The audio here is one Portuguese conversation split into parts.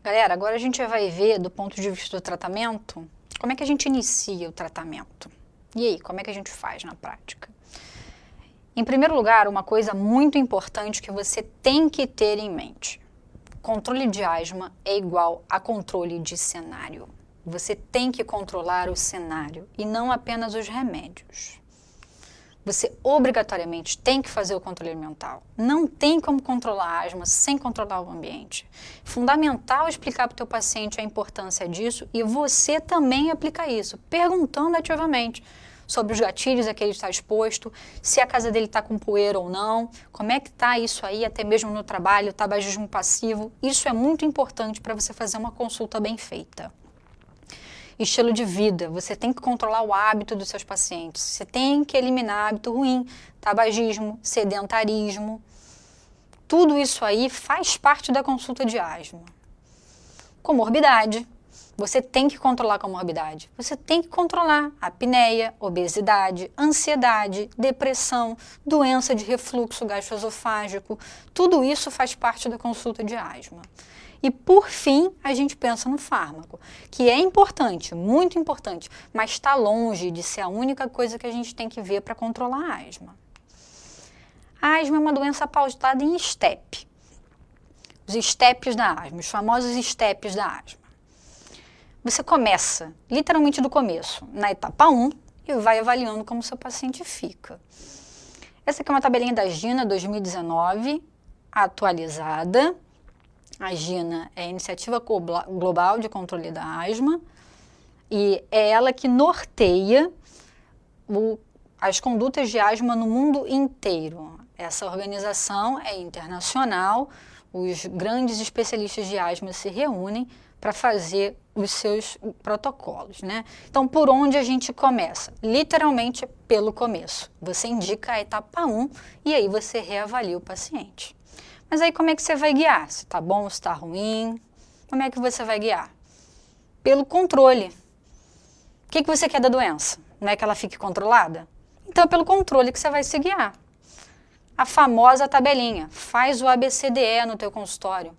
Galera, agora a gente vai ver do ponto de vista do tratamento, como é que a gente inicia o tratamento. E aí, como é que a gente faz na prática? Em primeiro lugar, uma coisa muito importante que você tem que ter em mente. Controle de asma é igual a controle de cenário. Você tem que controlar o cenário e não apenas os remédios. Você obrigatoriamente tem que fazer o controle mental. Não tem como controlar a asma sem controlar o ambiente. Fundamental explicar para o teu paciente a importância disso e você também aplicar isso, perguntando ativamente sobre os gatilhos a que ele está exposto, se a casa dele está com poeira ou não, como é que está isso aí, até mesmo no trabalho, tabagismo passivo. Isso é muito importante para você fazer uma consulta bem feita. Estilo de vida, você tem que controlar o hábito dos seus pacientes, você tem que eliminar hábito ruim, tabagismo, sedentarismo, tudo isso aí faz parte da consulta de asma. Comorbidade, você tem que controlar a comorbidade, você tem que controlar a apneia, obesidade, ansiedade, depressão, doença de refluxo gastroesofágico, tudo isso faz parte da consulta de asma. E, por fim, a gente pensa no fármaco, que é importante, muito importante, mas está longe de ser a única coisa que a gente tem que ver para controlar a asma. A asma é uma doença pautada em STEP. Os STEPs da asma, os famosos STEPs da asma. Você começa, literalmente do começo, na etapa 1 e vai avaliando como o seu paciente fica. Essa aqui é uma tabelinha da GINA 2019, atualizada. A GINA é a Iniciativa Global de Controle da Asma e é ela que norteia as condutas de asma no mundo inteiro. Essa organização é internacional, os grandes especialistas de asma se reúnem para fazer os seus protocolos, né? Então, por onde a gente começa? Literalmente pelo começo. Você indica a etapa 1 e aí você reavalia o paciente. Mas aí como é que você vai guiar? Se está bom, se está ruim? Como é que você vai guiar? Pelo controle. O que você quer da doença? Não é que ela fique controlada? Então é pelo controle que você vai se guiar. A famosa tabelinha, faz o ABCDE no teu consultório.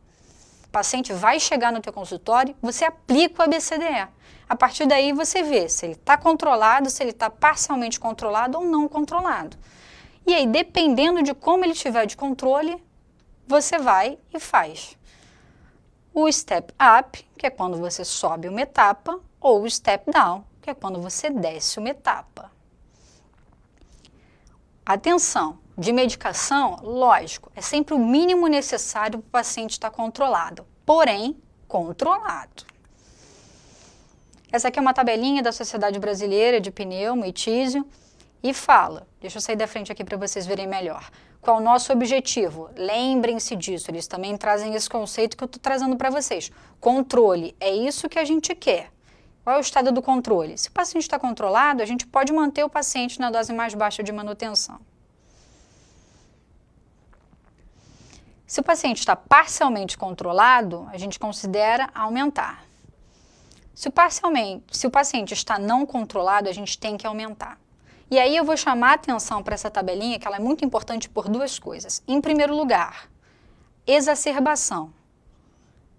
O paciente vai chegar no teu consultório, você aplica o ABCDE. A partir daí você vê se ele está controlado, se ele está parcialmente controlado ou não controlado. E aí, dependendo de como ele estiver de controle, você vai e faz o step up, que é quando você sobe uma etapa, ou o step down, que é quando você desce uma etapa. Atenção, de medicação, lógico, é sempre o mínimo necessário para o paciente estar controlado, porém, controlado. Essa aqui é uma tabelinha da Sociedade Brasileira de Pneumo e Tísio e fala, deixa eu sair da frente aqui para vocês verem melhor. Qual é o nosso objetivo? Lembrem-se disso, eles também trazem esse conceito que eu estou trazendo para vocês. Controle, é isso que a gente quer. Qual é o estado do controle? Se o paciente está controlado, a gente pode manter o paciente na dose mais baixa de manutenção. Se o paciente está parcialmente controlado, a gente considera aumentar. Se o paciente está não controlado, a gente tem que aumentar. E aí eu vou chamar a atenção para essa tabelinha, que ela é muito importante por duas coisas. Em primeiro lugar, exacerbação,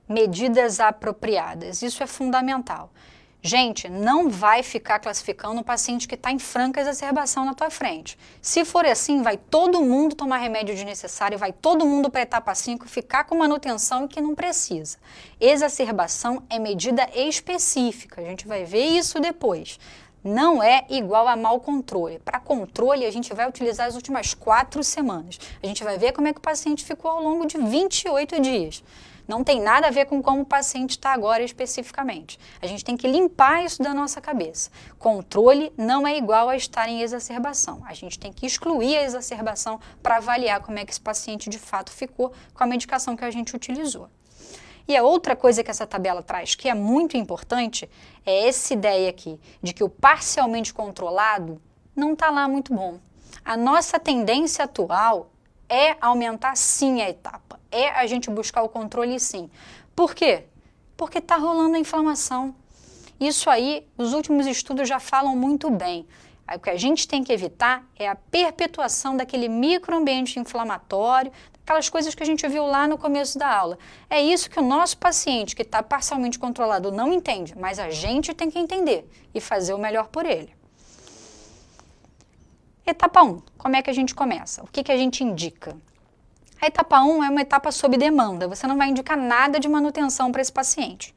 medidas apropriadas, isso é fundamental. Gente, não vai ficar classificando um paciente que está em franca exacerbação na tua frente. Se for assim, vai todo mundo tomar remédio desnecessário, vai todo mundo para a etapa 5 ficar com manutenção que não precisa. Exacerbação é medida específica, a gente vai ver isso depois. Não é igual a mau controle. Para controle, a gente vai utilizar as últimas 4 semanas. A gente vai ver como é que o paciente ficou ao longo de 28 dias. Não tem nada a ver com como o paciente está agora especificamente. A gente tem que limpar isso da nossa cabeça. Controle não é igual a estar em exacerbação. A gente tem que excluir a exacerbação para avaliar como é que esse paciente de fato ficou com a medicação que a gente utilizou. E a outra coisa que essa tabela traz, que é muito importante, é essa ideia aqui, de que o parcialmente controlado não está lá muito bom. A nossa tendência atual é aumentar sim a etapa, é a gente buscar o controle sim. Por quê? Porque está rolando a inflamação. Isso aí, os últimos estudos já falam muito bem. Aí o que a gente tem que evitar é a perpetuação daquele microambiente inflamatório, aquelas coisas que a gente viu lá no começo da aula. É isso que o nosso paciente, que está parcialmente controlado, não entende, mas a gente tem que entender e fazer o melhor por ele. Etapa 1, como é que a gente começa? O que, que a gente indica? A etapa 1 é uma etapa sob demanda, você não vai indicar nada de manutenção para esse paciente.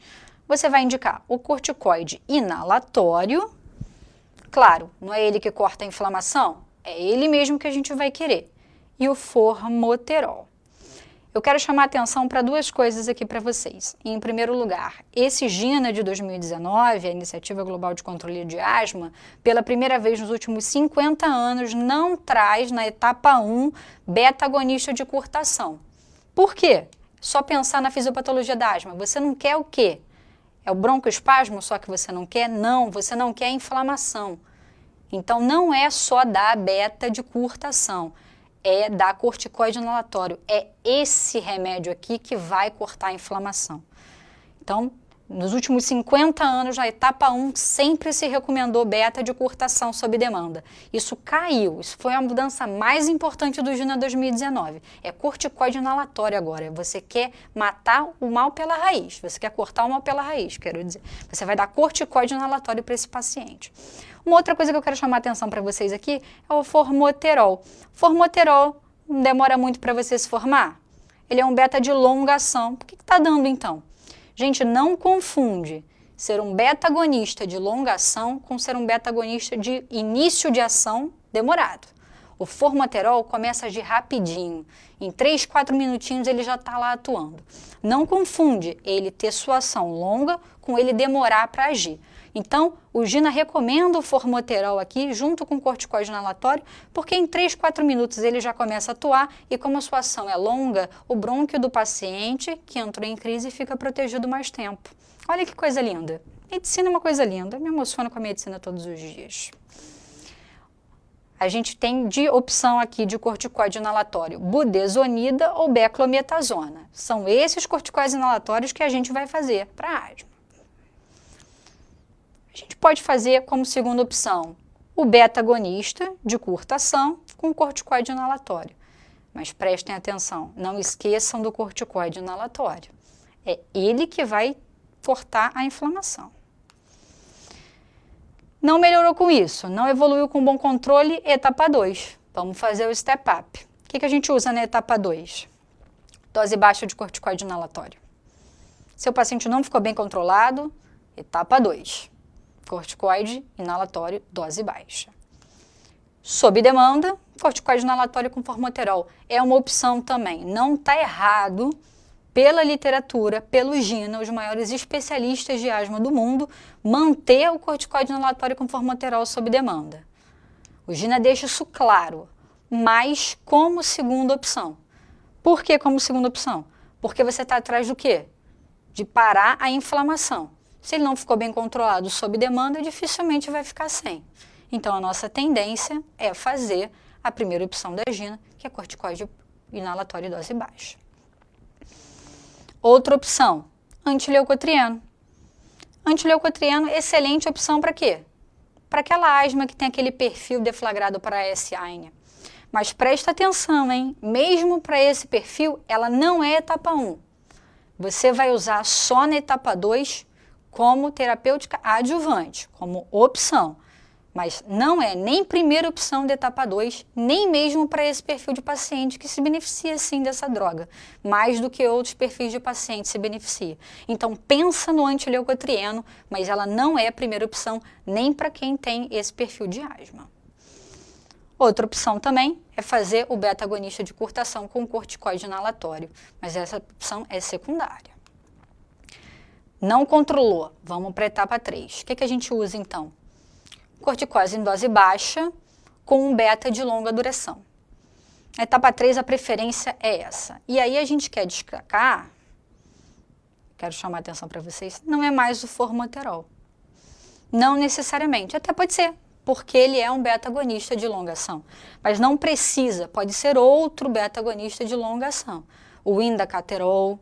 Você vai indicar o corticoide inalatório. Claro, não é ele que corta a inflamação, é ele mesmo que a gente vai querer. E o formoterol. Eu quero chamar a atenção para duas coisas aqui para vocês. Em primeiro lugar, esse GINA de 2019, a Iniciativa Global de Controle de Asma, pela primeira vez nos últimos 50 anos, não traz na etapa 1 beta-agonista de curtação. Por quê? Só pensar na fisiopatologia da asma. Você não quer o quê? É o broncoespasmo só que você não quer? Não, você não quer inflamação. Então, não é só dar beta de curtação, é dar corticoide inalatório. É esse remédio aqui que vai cortar a inflamação. Então, nos últimos 50 anos, na etapa 1, sempre se recomendou beta de curtação sob demanda. Isso caiu, isso foi a mudança mais importante do GINA 2019. É corticoide inalatório agora. Você quer matar o mal pela raiz, você quer cortar o mal pela raiz, quero dizer. Você vai dar corticoide inalatório para esse paciente. Uma outra coisa que eu quero chamar a atenção para vocês aqui é o formoterol. Formoterol não demora muito para você se formar? Ele é um beta de longa ação. Por que está dando então? Gente, não confunde ser um beta-agonista de longa ação com ser um beta-agonista de início de ação demorado. O formoterol começa a agir rapidinho. Em 3, 4 minutinhos ele já está lá atuando. Não confunde ele ter sua ação longa com ele demorar para agir. Então, o GINA recomenda o formoterol aqui, junto com o corticoide inalatório, porque em 3, 4 minutos ele já começa a atuar e como a sua ação é longa, o brônquio do paciente que entrou em crise fica protegido mais tempo. Olha que coisa linda. Medicina é uma coisa linda, eu me emociono com a medicina todos os dias. A gente tem de opção aqui de corticoide inalatório budesonida ou beclometasona. São esses corticoides inalatórios que a gente vai fazer para asma. A gente pode fazer como segunda opção o beta-agonista de curta ação com corticoide inalatório. Mas prestem atenção, não esqueçam do corticoide inalatório. É ele que vai cortar a inflamação. Não melhorou com isso, não evoluiu com bom controle, etapa 2. Vamos fazer o step up. O que a gente usa na etapa 2? Dose baixa de corticoide inalatório. Seu paciente não ficou bem controlado, etapa 2. Corticoide inalatório, dose baixa. Sob demanda, corticoide inalatório com formoterol. É uma opção também. Não está errado, pela literatura, pelo GINA, os maiores especialistas de asma do mundo, manter o corticoide inalatório com formoterol sob demanda. O GINA deixa isso claro, mas como segunda opção. Por que como segunda opção? Porque você está atrás do quê? De parar a inflamação. Se ele não ficou bem controlado sob demanda, dificilmente vai ficar sem. Então, a nossa tendência é fazer a primeira opção da GINA, que é corticoide inalatório dose baixa. Outra opção, antileucotrieno. Antileucotrieno, excelente opção para quê? Para aquela asma que tem aquele perfil deflagrado para a S-AINE. Mas presta atenção, hein? Mesmo para esse perfil, ela não é etapa 1. Você vai usar só na etapa 2 como terapêutica adjuvante, como opção. Mas não é nem primeira opção da etapa 2, nem mesmo para esse perfil de paciente que se beneficia sim dessa droga, mais do que outros perfis de paciente se beneficia. Então pensa no antileucotrieno, mas ela não é a primeira opção nem para quem tem esse perfil de asma. Outra opção também é fazer o beta-agonista de curtação com corticoide inalatório, mas essa opção é secundária. Não controlou, vamos para a etapa 3. O que a gente usa então? Corticose em dose baixa com um beta de longa duração. Na etapa 3 a preferência é essa. E aí a gente quer destacar, quero chamar a atenção para vocês, não é mais o formoterol. Não necessariamente, até pode ser, porque ele é um beta-agonista de longa ação. Mas não precisa, pode ser outro beta-agonista de longa ação. O indacaterol,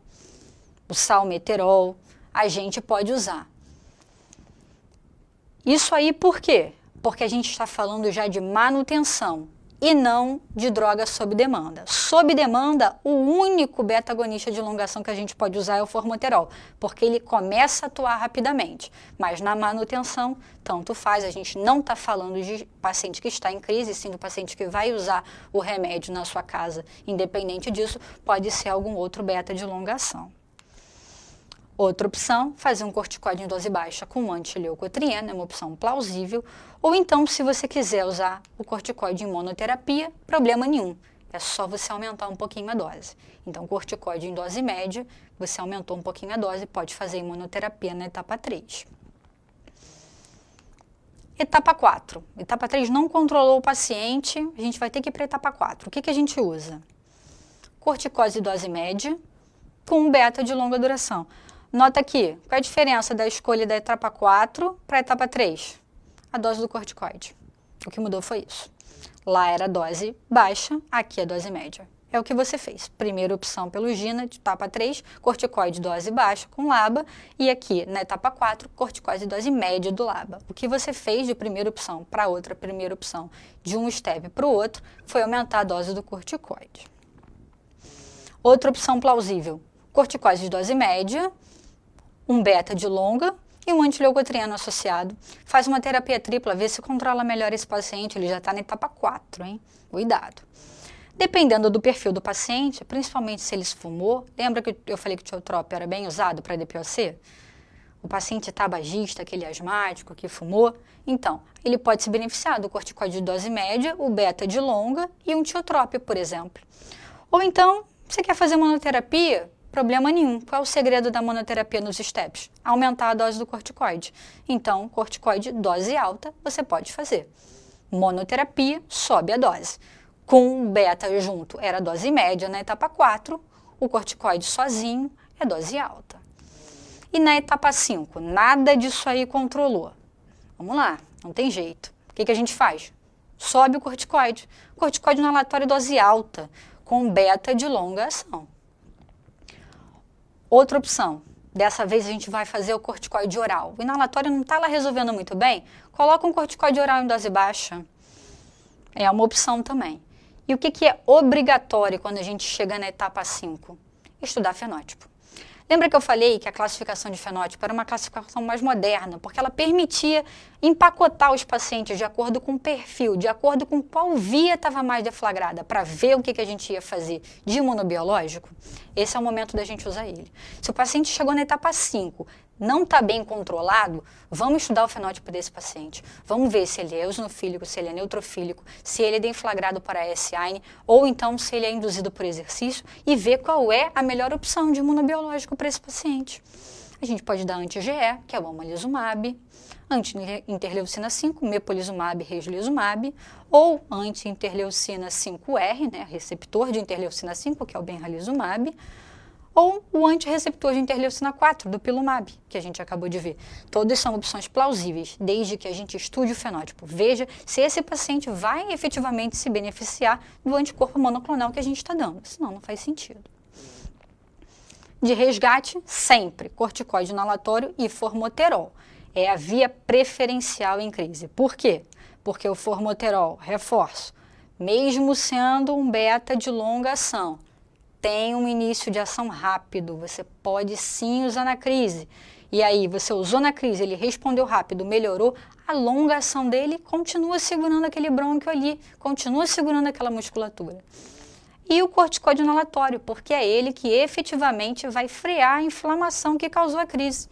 o salmeterol, a gente pode usar. Isso aí por quê? Porque a gente está falando já de manutenção e não de droga sob demanda. Sob demanda, o único beta-agonista de elongação que a gente pode usar é o formoterol, porque ele começa a atuar rapidamente. Mas na manutenção, tanto faz, a gente não está falando de paciente que está em crise, sim do paciente que vai usar o remédio na sua casa. Independente disso, pode ser algum outro beta de elongação. Outra opção, fazer um corticoide em dose baixa com antileucotrieno, é uma opção plausível. Ou então, se você quiser usar o corticoide em monoterapia, problema nenhum. É só você aumentar um pouquinho a dose. Então, corticoide em dose média, você aumentou um pouquinho a dose, pode fazer imunoterapia na etapa 3. Etapa 4. Etapa 3 não controlou o paciente, a gente vai ter que ir para a etapa 4. O que a gente usa? Corticose em dose média com um beta de longa duração. Nota aqui, qual é a diferença da escolha da etapa 4 para a etapa 3? A dose do corticoide. O que mudou foi isso. Lá era a dose baixa, aqui a dose média. É o que você fez. Primeira opção pelo GINA, de etapa 3, corticoide dose baixa com LABA, e aqui na etapa 4, corticoide dose média do LABA. O que você fez de primeira opção para outra primeira opção, de um step para o outro, foi aumentar a dose do corticoide. Outra opção plausível, corticoide de dose média, um beta de longa e um antileucotrieno associado. Faz uma terapia tripla, vê se controla melhor esse paciente, ele já está na etapa 4, hein? Cuidado. Dependendo do perfil do paciente, principalmente se ele fumou, lembra que eu falei que o tiotrópio era bem usado para DPOC? O paciente tabagista, aquele asmático que fumou, então, ele pode se beneficiar do corticoide de dose média, o beta de longa e um tiotrópio, por exemplo. Ou então, você quer fazer monoterapia? Problema nenhum. Qual é o segredo da monoterapia nos steps? Aumentar a dose do corticoide. Então, corticoide dose alta, você pode fazer. Monoterapia, sobe a dose. Com beta junto, era dose média na etapa 4, o corticoide sozinho é dose alta. E na etapa 5, nada disso aí controlou. Vamos lá, não tem jeito. O que a gente faz? Sobe o corticoide. Corticoide inalatório dose alta, com beta de longa ação. Outra opção, dessa vez a gente vai fazer o corticoide oral. O inalatório não está lá resolvendo muito bem, coloca um corticoide oral em dose baixa. É uma opção também. E o que é obrigatório quando a gente chega na etapa 5? Estudar fenótipo. Lembra que eu falei que a classificação de fenótipo era uma classificação mais moderna, porque ela permitia empacotar os pacientes de acordo com o perfil, de acordo com qual via estava mais deflagrada, para ver o que a gente ia fazer de imunobiológico. Esse é o momento da gente usar ele. Se o paciente chegou na etapa 5, não está bem controlado, vamos estudar o fenótipo desse paciente. Vamos ver se ele é eosinofílico, se ele é neutrofílico, se ele é deflagrado por AS-AINE, ou então se ele é induzido por exercício, e ver qual é a melhor opção de imunobiológico para esse paciente. A gente pode dar anti-GE, que é o omalizumab, anti-interleucina 5, mepolizumab, reslizumab, ou anti-interleucina 5R, né, receptor de interleucina 5, que é o benralizumab, ou o antirreceptor de interleucina 4, do pilumab, que a gente acabou de ver. Todas são opções plausíveis, desde que a gente estude o fenótipo. Veja se esse paciente vai efetivamente se beneficiar do anticorpo monoclonal que a gente está dando, senão não faz sentido. De resgate, sempre corticoide inalatório e formoterol. É a via preferencial em crise. Por quê? Porque o formoterol, reforço, mesmo sendo um beta de longa ação, tem um início de ação rápido, você pode sim usar na crise. E aí, você usou na crise, ele respondeu rápido, melhorou, a longa ação dele continua segurando aquele brônquio ali, continua segurando aquela musculatura. E o corticoide inalatório, porque é ele que efetivamente vai frear a inflamação que causou a crise.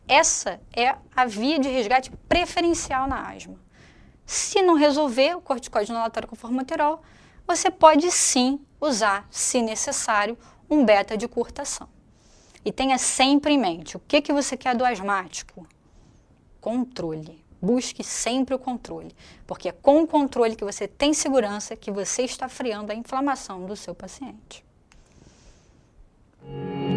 Essa é a via de resgate preferencial na asma. Se não resolver o corticoide inalatório com formoterol, você pode sim usar, se necessário, um beta de curta ação. E tenha sempre em mente, o que você quer do asmático? Controle. Busque sempre o controle, porque é com o controle que você tem segurança que você está freando a inflamação do seu paciente.